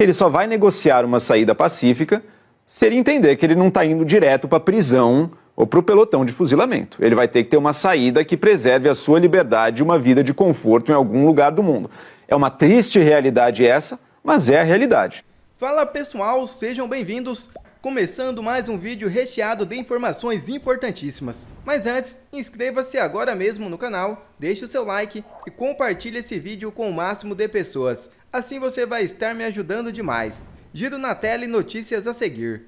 Ele só vai negociar uma saída pacífica se ele entender que ele não está indo direto para a prisão ou para o pelotão de fuzilamento. Ele vai ter que ter uma saída que preserve a sua liberdade e uma vida de conforto em algum lugar do mundo. É uma triste realidade essa, mas é a realidade. Fala pessoal, sejam bem-vindos. Começando mais um vídeo recheado de informações importantíssimas. Mas antes, inscreva-se agora mesmo no canal, deixe o seu like e compartilhe esse vídeo com o máximo de pessoas. Assim você vai estar me ajudando demais. Giro na tela e notícias a seguir.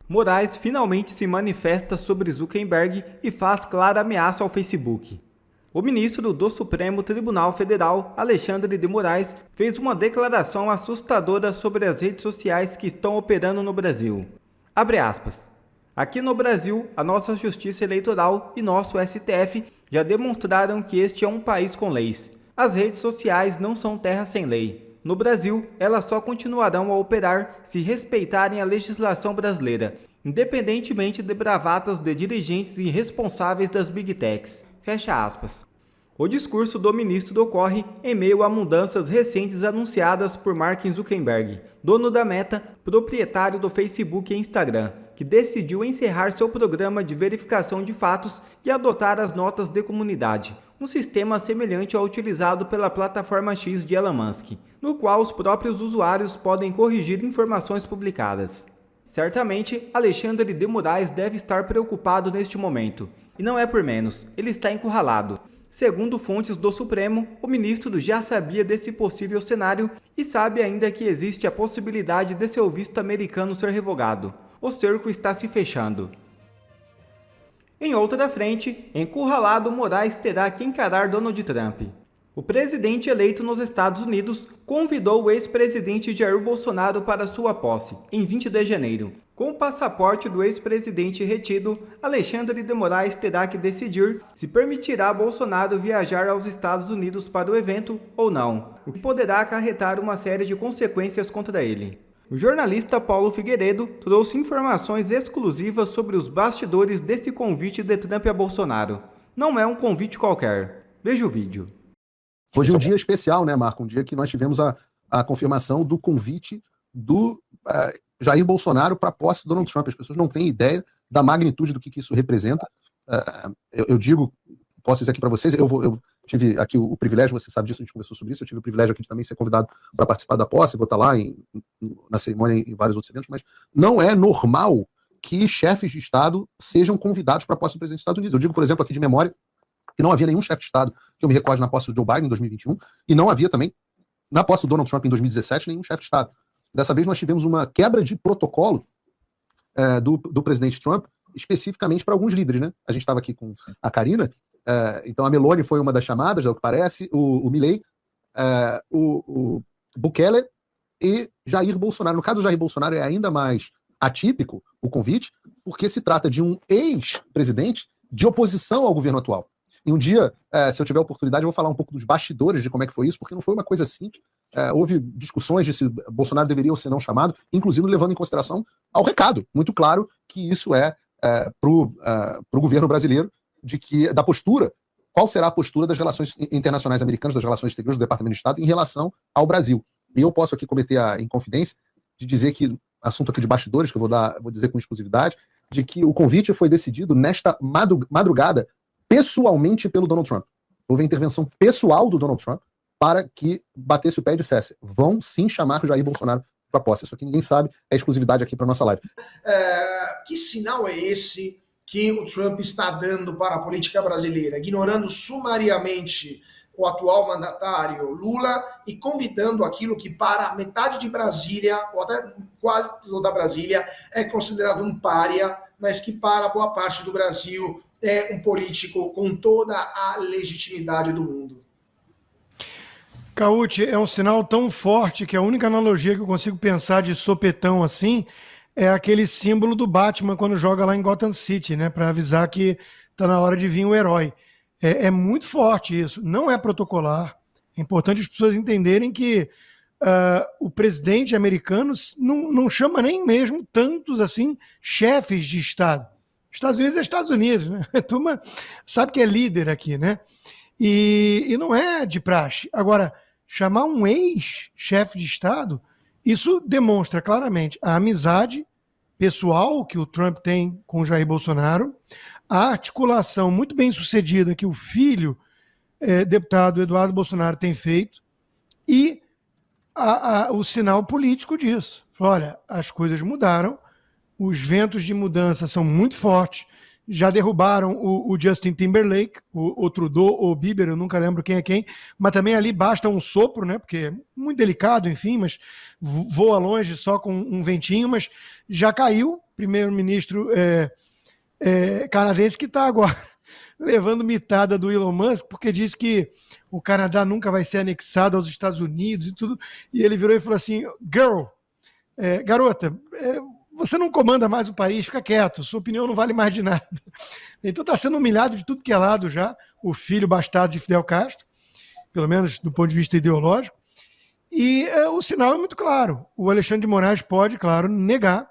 Moraes finalmente se manifesta sobre Zuckerberg e faz clara ameaça ao Facebook. O ministro do Supremo Tribunal Federal, Alexandre de Moraes, fez uma declaração assustadora sobre as redes sociais que estão operando no Brasil. Abre aspas. Aqui no Brasil, a nossa Justiça Eleitoral e nosso STF já demonstraram que este é um país com leis. As redes sociais não são terra sem lei. No Brasil, elas só continuarão a operar se respeitarem a legislação brasileira, independentemente de bravatas de dirigentes irresponsáveis das Big Techs. Fecha aspas. O discurso do ministro ocorre em meio a mudanças recentes anunciadas por Mark Zuckerberg, dono da Meta, proprietário do Facebook e Instagram, que decidiu encerrar seu programa de verificação de fatos e adotar as notas de comunidade, um sistema semelhante ao utilizado pela plataforma X de Elon Musk, no qual os próprios usuários podem corrigir informações publicadas. Certamente, Alexandre de Moraes deve estar preocupado neste momento, e não é por menos, ele está encurralado. Segundo fontes do Supremo, o ministro já sabia desse possível cenário e sabe ainda que existe a possibilidade de seu visto americano ser revogado. O cerco está se fechando. Em outra frente, encurralado, Moraes terá que encarar Donald Trump. O presidente eleito nos Estados Unidos convidou o ex-presidente Jair Bolsonaro para sua posse, em 20 de janeiro. Com o passaporte do ex-presidente retido, Alexandre de Moraes terá que decidir se permitirá Bolsonaro viajar aos Estados Unidos para o evento ou não, o que poderá acarretar uma série de consequências contra ele. O jornalista Paulo Figueiredo trouxe informações exclusivas sobre os bastidores desse convite de Trump a Bolsonaro. Não é um convite qualquer. Veja o vídeo. Hoje é um dia especial, né, Marco? Um dia que nós tivemos a confirmação do convite do Jair Bolsonaro para a posse do Donald Trump. As pessoas não têm ideia da magnitude do que isso representa. Eu digo, posso dizer aqui para vocês, eu tive aqui o privilégio, você sabe disso, a gente conversou sobre isso, eu tive o privilégio aqui de também ser convidado para participar da posse, vou estar lá na cerimônia e em vários outros eventos, mas não é normal que chefes de Estado sejam convidados para a posse do presidente dos Estados Unidos. Eu digo, por exemplo, aqui de memória, que não havia nenhum chefe de Estado que eu me recorde na posse do Joe Biden em 2021, e não havia também na posse do Donald Trump em 2017 nenhum chefe de Estado. Dessa vez nós tivemos uma quebra de protocolo do presidente Trump, especificamente para alguns líderes, né? A gente estava aqui com a Karina, então a Meloni foi uma das chamadas, é o que parece, o Milley, o Bukele e Jair Bolsonaro. No caso do Jair Bolsonaro é ainda mais atípico o convite, porque se trata de um ex-presidente de oposição ao governo atual. E um dia, se eu tiver oportunidade, eu vou falar um pouco dos bastidores de como é que foi isso, porque não foi uma coisa simples. Houve discussões de se Bolsonaro deveria ou se não chamado, inclusive levando em consideração ao recado muito claro que isso para o governo brasileiro, da postura, qual será a postura das relações internacionais americanas, das relações exteriores do Departamento de Estado em relação ao Brasil. E eu posso aqui cometer a inconfidência de dizer que, assunto aqui de bastidores, que eu vou dizer com exclusividade, de que o convite foi decidido nesta madrugada pessoalmente pelo Donald Trump. Houve a intervenção pessoal do Donald Trump para que batesse o pé e dissesse: vão sim chamar o Jair Bolsonaro para a posse. Isso aqui ninguém sabe, é exclusividade aqui para nossa live. Que sinal é esse que o Trump está dando para a política brasileira, ignorando sumariamente o atual mandatário Lula e convidando aquilo que para metade de Brasília, ou até quase toda Brasília, é considerado um pária, mas que para boa parte do Brasil é um político com toda a legitimidade do mundo. Cauti, é um sinal tão forte que a única analogia que eu consigo pensar de sopetão assim é aquele símbolo do Batman quando joga lá em Gotham City, né, para avisar que está na hora de vir o herói. É muito forte isso, não é protocolar. É importante as pessoas entenderem que o presidente americano não chama nem mesmo tantos assim chefes de Estado. Estados Unidos é Estados Unidos, né? A turma sabe que é líder aqui, né? E não é de praxe. Agora, chamar um ex-chefe de Estado, isso demonstra claramente a amizade pessoal que o Trump tem com o Jair Bolsonaro, a articulação muito bem sucedida que o filho, deputado Eduardo Bolsonaro, tem feito, e o sinal político disso. Olha, as coisas mudaram, os ventos de mudança são muito fortes, já derrubaram o Justin Timberlake, o Trudeau ou o Bieber, eu nunca lembro quem é quem, mas também ali basta um sopro, né? Porque é muito delicado, enfim, mas voa longe só com um ventinho, mas já caiu, primeiro-ministro canadense que está agora levando mitada do Elon Musk, porque diz que o Canadá nunca vai ser anexado aos Estados Unidos e tudo, e ele virou e falou assim, garota, você não comanda mais o país, fica quieto, sua opinião não vale mais de nada. Então está sendo humilhado de tudo que é lado já, o filho bastardo de Fidel Castro, pelo menos do ponto de vista ideológico, e o sinal é muito claro. O Alexandre de Moraes pode, claro, negar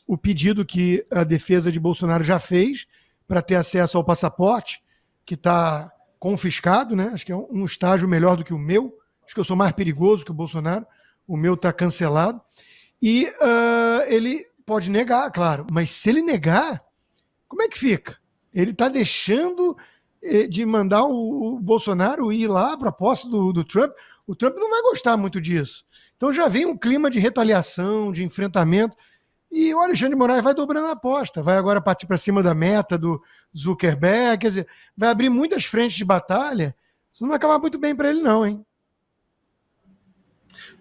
o pedido que a defesa de Bolsonaro já fez para ter acesso ao passaporte, que está confiscado, né? Acho que é um estágio melhor do que o meu, acho que eu sou mais perigoso que o Bolsonaro, o meu está cancelado, e ele pode negar, claro, mas se ele negar, como é que fica? Ele está deixando de mandar o Bolsonaro ir lá para a posse do Trump. O Trump não vai gostar muito disso. Então já vem um clima de retaliação, de enfrentamento, e o Alexandre de Moraes vai dobrando a aposta, vai agora partir para cima da meta do Zuckerberg, quer dizer, vai abrir muitas frentes de batalha, isso não vai acabar muito bem para ele não, hein?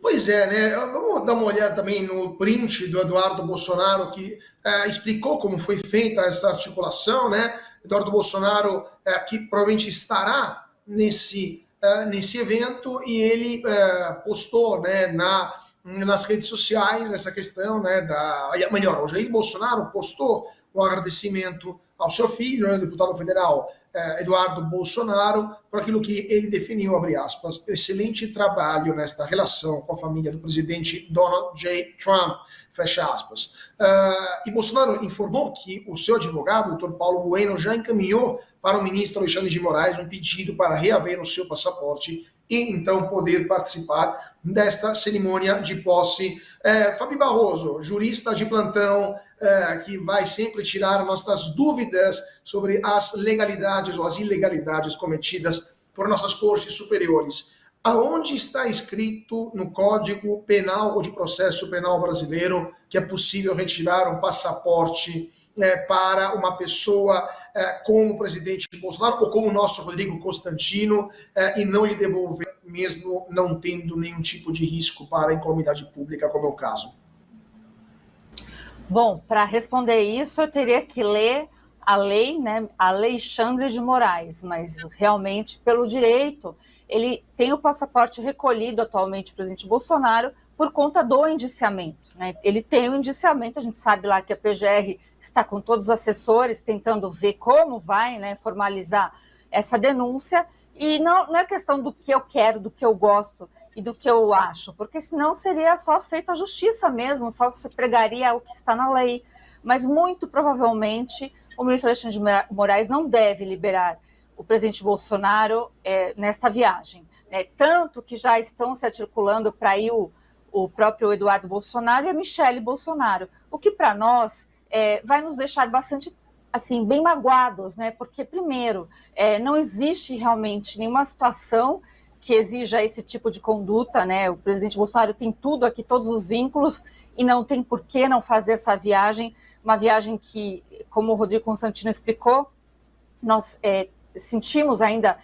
Pois é, né? Vamos dar uma olhada também no print do Eduardo Bolsonaro, que explicou como foi feita essa articulação, né? Eduardo Bolsonaro, que provavelmente estará nesse evento, e ele postou, né, nas redes sociais essa questão, né, melhor, o Jair Bolsonaro postou um agradecimento ao seu filho, né, deputado federal Eduardo Bolsonaro, por aquilo que ele definiu, abre aspas, excelente trabalho nesta relação com a família do presidente Donald J. Trump, fecha aspas. E Bolsonaro informou que o seu advogado, o Dr. Paulo Bueno, já encaminhou para o ministro Alexandre de Moraes um pedido para reaver o seu passaporte e então poder participar desta cerimônia de posse. Fabi Barroso, jurista de plantão, que vai sempre tirar nossas dúvidas sobre as legalidades ou as ilegalidades cometidas por nossas cortes superiores. Aonde está escrito no Código Penal ou de Processo Penal brasileiro que é possível retirar um passaporte para uma pessoa como o presidente Bolsonaro ou como o nosso Rodrigo Constantino e não lhe devolver, mesmo não tendo nenhum tipo de risco para a incolumidade pública, como é o caso? Bom, para responder isso, eu teria que ler a lei, né, Alexandre de Moraes, mas realmente, pelo direito, ele tem o passaporte recolhido atualmente do presidente Bolsonaro por conta do indiciamento, né? Ele tem o indiciamento, a gente sabe lá que a PGR está com todos os assessores tentando ver como vai, né, formalizar essa denúncia, e não é questão do que eu quero, do que eu gosto e do que eu acho, porque senão seria só feita a justiça mesmo, só se pregaria o que está na lei, mas muito provavelmente o ministro Alexandre de Moraes não deve liberar o presidente Bolsonaro nesta viagem, né? Tanto que já estão se articulando para ir o próprio Eduardo Bolsonaro e a Michelle Bolsonaro, o que para nós vai nos deixar bastante, assim, bem magoados, né? Porque, primeiro, não existe realmente nenhuma situação que exija esse tipo de conduta, né? O presidente Bolsonaro tem tudo aqui, todos os vínculos, e não tem por que não fazer essa viagem, uma viagem que, como o Rodrigo Constantino explicou, nós sentimos ainda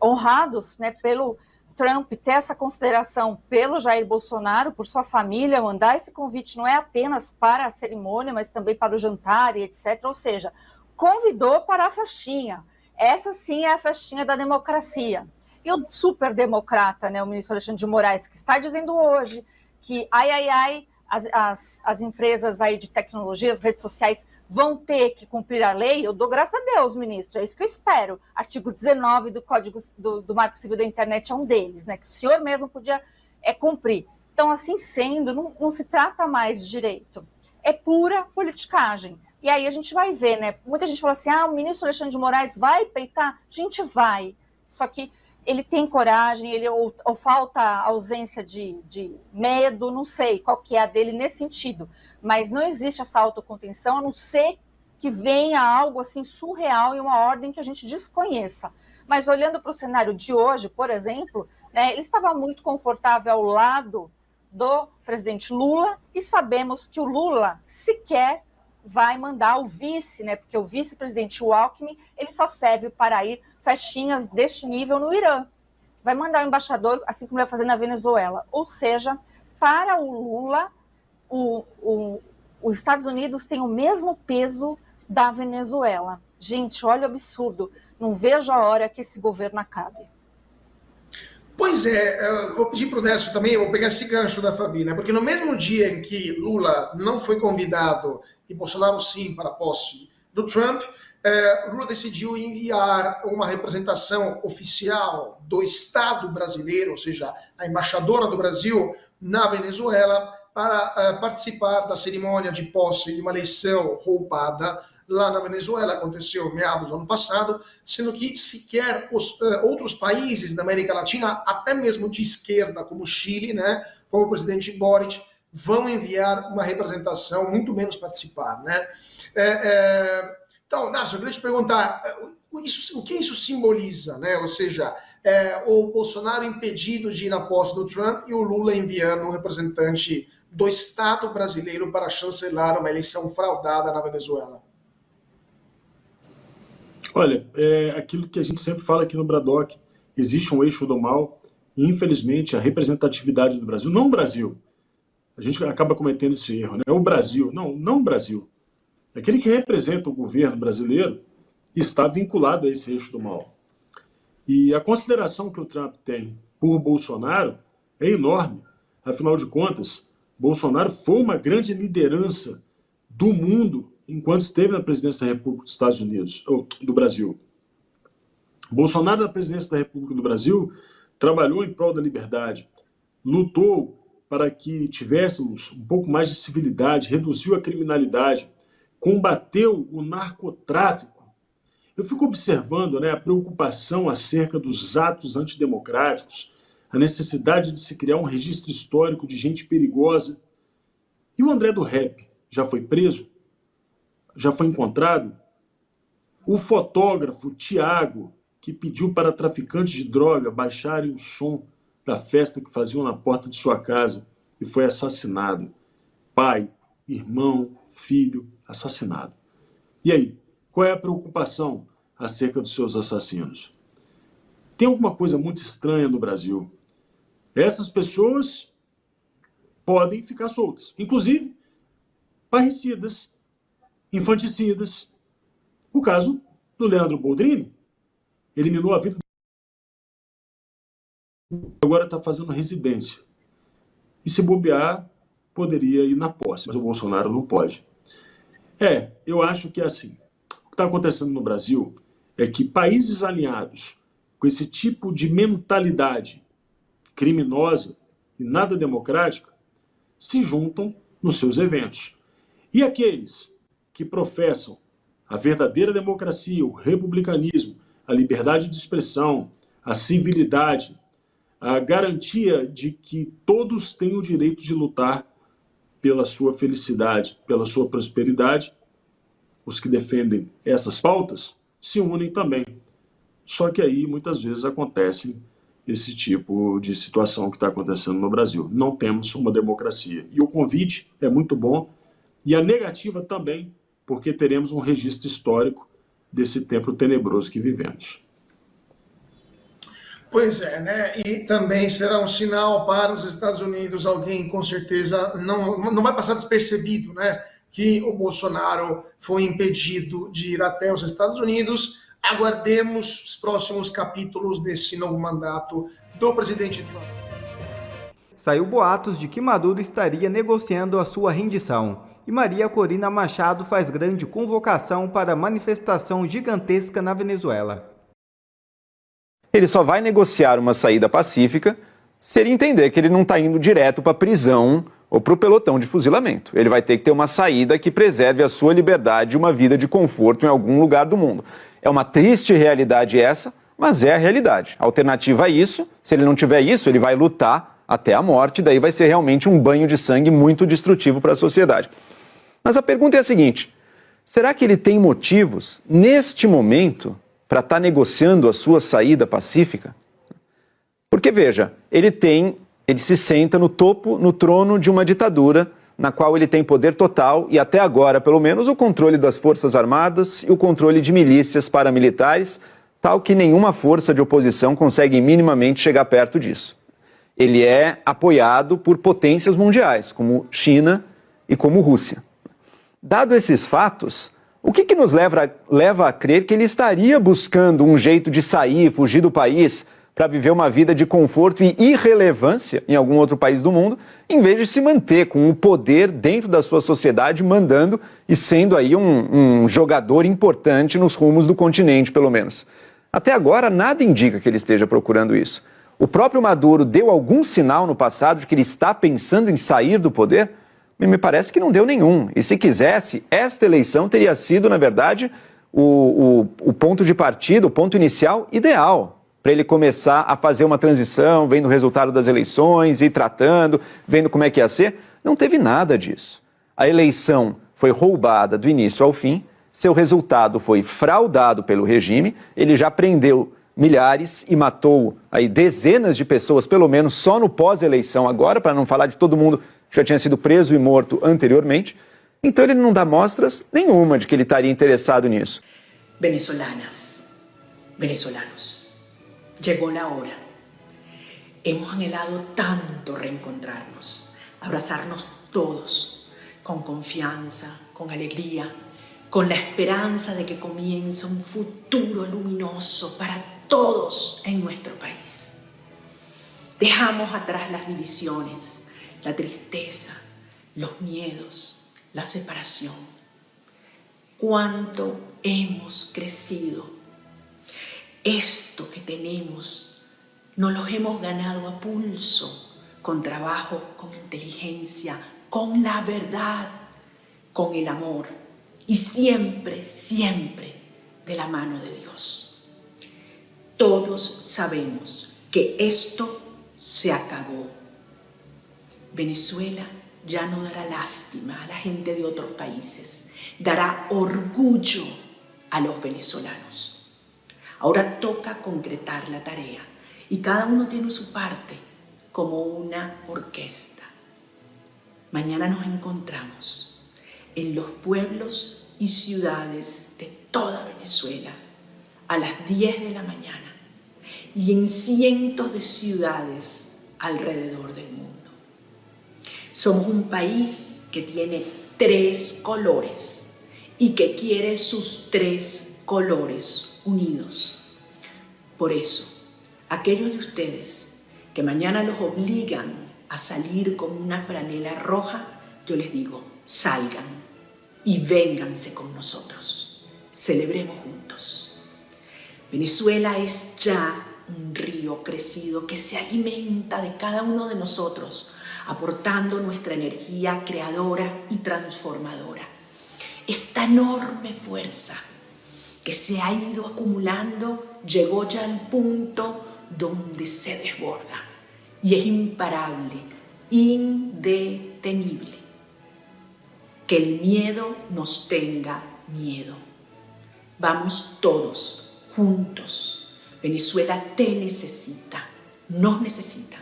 honrados, né, pelo Trump ter essa consideração pelo Jair Bolsonaro, por sua família, mandar esse convite não é apenas para a cerimônia, mas também para o jantar e etc. Ou seja, convidou para a festinha. Essa sim é a festinha da democracia. E o super democrata, né, o ministro Alexandre de Moraes, que está dizendo hoje que, as empresas aí de tecnologia, as redes sociais vão ter que cumprir a lei, eu dou graças a Deus, ministro, é isso que eu espero. Artigo 19 do Código do Marco Civil da Internet é um deles, né, que o senhor mesmo podia cumprir. Então, assim sendo, não se trata mais de direito. é pura politicagem. E aí a gente vai ver, né? Muita gente fala assim, o ministro Alexandre de Moraes vai peitar? A gente vai. Só que ele tem coragem, ou falta ausência de medo, não sei qual que é a dele nesse sentido. Mas não existe essa autocontenção, a não ser que venha algo assim surreal e uma ordem que a gente desconheça. Mas olhando para o cenário de hoje, por exemplo, né, ele estava muito confortável ao lado do presidente Lula, e sabemos que o Lula sequer vai mandar o vice, né, porque o vice-presidente Alckmin, ele só serve para ir festinhas deste nível no Irã. Vai mandar o embaixador, assim como ele vai fazer na Venezuela. Ou seja, para o Lula, os Estados Unidos têm o mesmo peso da Venezuela. Gente, olha o absurdo. Não vejo a hora que esse governo acabe. Pois é, eu vou pedir para o Décio também, eu vou pegar esse gancho da Fabi, né? Porque no mesmo dia em que Lula não foi convidado e Bolsonaro sim para a posse do Trump, Lula decidiu enviar uma representação oficial do Estado brasileiro, ou seja, a embaixadora do Brasil na Venezuela, para participar da cerimônia de posse de uma eleição roubada lá na Venezuela. Aconteceu meados do ano passado, sendo que sequer os outros países da América Latina, até mesmo de esquerda, como o Chile, né, como o presidente Boric, vão enviar uma representação, muito menos participar. Né? Então, Nácio, eu queria te perguntar, o que isso simboliza? Né? Ou seja, o Bolsonaro impedido de ir na posse do Trump e o Lula enviando um representante do Estado brasileiro para chancelar uma eleição fraudada na Venezuela. Olha, aquilo que a gente sempre fala aqui no Bradock, existe um eixo do mal, e infelizmente a representatividade do Brasil, não o Brasil, a gente acaba cometendo esse erro, né? O Brasil, não o Brasil, aquele que representa o governo brasileiro está vinculado a esse eixo do mal. E a consideração que o Trump tem por Bolsonaro é enorme. Afinal de contas, Bolsonaro foi uma grande liderança do mundo enquanto esteve na presidência da República dos Estados Unidos, ou do Brasil. Bolsonaro, na presidência da República do Brasil, trabalhou em prol da liberdade, lutou para que tivéssemos um pouco mais de civilidade, reduziu a criminalidade, combateu o narcotráfico. Eu fico observando, né, a preocupação acerca dos atos antidemocráticos, a necessidade de se criar um registro histórico de gente perigosa. E o André do Rap já foi preso? Já foi encontrado? O fotógrafo Tiago, que pediu para traficantes de droga baixarem o som da festa que faziam na porta de sua casa e foi assassinado. Pai, irmão, filho, assassinado. E aí, qual é a preocupação acerca dos seus assassinos? Tem alguma coisa muito estranha no Brasil. Essas pessoas podem ficar soltas, inclusive parricidas, infanticidas. O caso do Leandro Boldrini, eliminou a vida, agora está fazendo residência. E se bobear, poderia ir na posse, mas o Bolsonaro não pode. Eu acho que é assim. O que está acontecendo no Brasil é que países alinhados com esse tipo de mentalidade criminosa e nada democrática se juntam nos seus eventos. E aqueles que professam a verdadeira democracia, o republicanismo, a liberdade de expressão, a civilidade, a garantia de que todos têm o direito de lutar pela sua felicidade, pela sua prosperidade, os que defendem essas pautas se unem também. Só que aí muitas vezes acontece esse tipo de situação que está acontecendo no Brasil. Não temos uma democracia. E o convite é muito bom, e a negativa também, porque teremos um registro histórico desse tempo tenebroso que vivemos. Pois é, né? E também será um sinal para os Estados Unidos, alguém com certeza não vai passar despercebido, né? Que o Bolsonaro foi impedido de ir até os Estados Unidos. Aguardemos os próximos capítulos desse novo mandato do presidente Trump. Saiu boatos de que Maduro estaria negociando a sua rendição. E Maria Corina Machado faz grande convocação para manifestação gigantesca na Venezuela. Ele só vai negociar uma saída pacífica seria entender que ele não está indo direto para a prisão ou para o pelotão de fuzilamento. Ele vai ter que ter uma saída que preserve a sua liberdade e uma vida de conforto em algum lugar do mundo. É uma triste realidade essa, mas é a realidade. A alternativa a isso, se ele não tiver isso, ele vai lutar até a morte, daí vai ser realmente um banho de sangue muito destrutivo para a sociedade. Mas a pergunta é a seguinte: será que ele tem motivos, neste momento, para estar negociando a sua saída pacífica? Porque, veja, ele se senta no topo, no trono de uma ditadura na qual ele tem poder total e, até agora, pelo menos, o controle das Forças Armadas e o controle de milícias paramilitares, tal que nenhuma força de oposição consegue minimamente chegar perto disso. Ele é apoiado por potências mundiais, como China e como Rússia. Dado esses fatos, o que nos leva a crer que ele estaria buscando um jeito de sair, fugir do país, para viver uma vida de conforto e irrelevância em algum outro país do mundo, em vez de se manter com o poder dentro da sua sociedade, mandando e sendo aí um jogador importante nos rumos do continente, pelo menos. Até agora, nada indica que ele esteja procurando isso. O próprio Maduro deu algum sinal no passado de que ele está pensando em sair do poder? Me parece que não deu nenhum. E se quisesse, esta eleição teria sido, na verdade, o ponto de partida, o ponto inicial ideal para ele começar a fazer uma transição, vendo o resultado das eleições, ir tratando, vendo como é que ia ser. Não teve nada disso. A eleição foi roubada do início ao fim, seu resultado foi fraudado pelo regime, ele já prendeu milhares e matou aí dezenas de pessoas, pelo menos só no pós-eleição agora, para não falar de todo mundo que já tinha sido preso e morto anteriormente. Então ele não dá mostras nenhuma de que ele estaria interessado nisso. Venezolanas, venezolanos, llegó la hora. Hemos anhelado tanto reencontrarnos, abrazarnos todos, con confianza, con alegría, con la esperanza de que comience un futuro luminoso para todos en nuestro país. Dejamos atrás las divisiones, la tristeza, los miedos, la separación. Cuánto hemos crecido. Esto que tenemos nos lo hemos ganado a pulso, con trabajo, con inteligencia, con la verdad, con el amor y siempre, siempre de la mano de Dios. Todos sabemos que esto se acabó. Venezuela ya no dará lástima a la gente de otros países, dará orgullo a los venezolanos. Ahora toca concretar la tarea y cada uno tiene su parte como una orquesta. Mañana nos encontramos en los pueblos y ciudades de toda Venezuela a las 10 de la mañana y en cientos de ciudades alrededor del mundo. Somos un país que tiene 3 colores y que quiere sus 3 colores unidos. Por eso, aquellos de ustedes que mañana los obligan a salir con una franela roja, yo les digo, salgan y vénganse con nosotros. Celebremos juntos. Venezuela es ya un río crecido que se alimenta de cada uno de nosotros, aportando nuestra energía creadora y transformadora. Esta enorme fuerza que se ha ido acumulando llegó ya al punto donde se desborda y es imparable, indetenible. Que el miedo nos tenga miedo. Vamos todos juntos. Venezuela te necesita, nos necesita.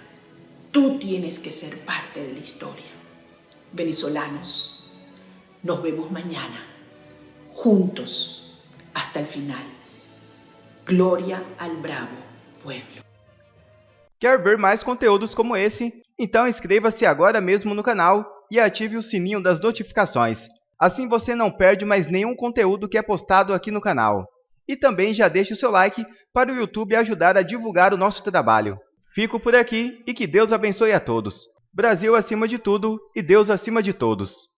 Tú tienes que ser parte de la historia. Venezolanos, nos vemos mañana, juntos, hasta el final. Glória al bravo pueblo. Quer ver mais conteúdos como esse? Então inscreva-se agora mesmo no canal e ative o sininho das notificações. Assim você não perde mais nenhum conteúdo que é postado aqui no canal. E também já deixe o seu like para o YouTube ajudar a divulgar o nosso trabalho. Fico por aqui e que Deus abençoe a todos. Brasil acima de tudo e Deus acima de todos.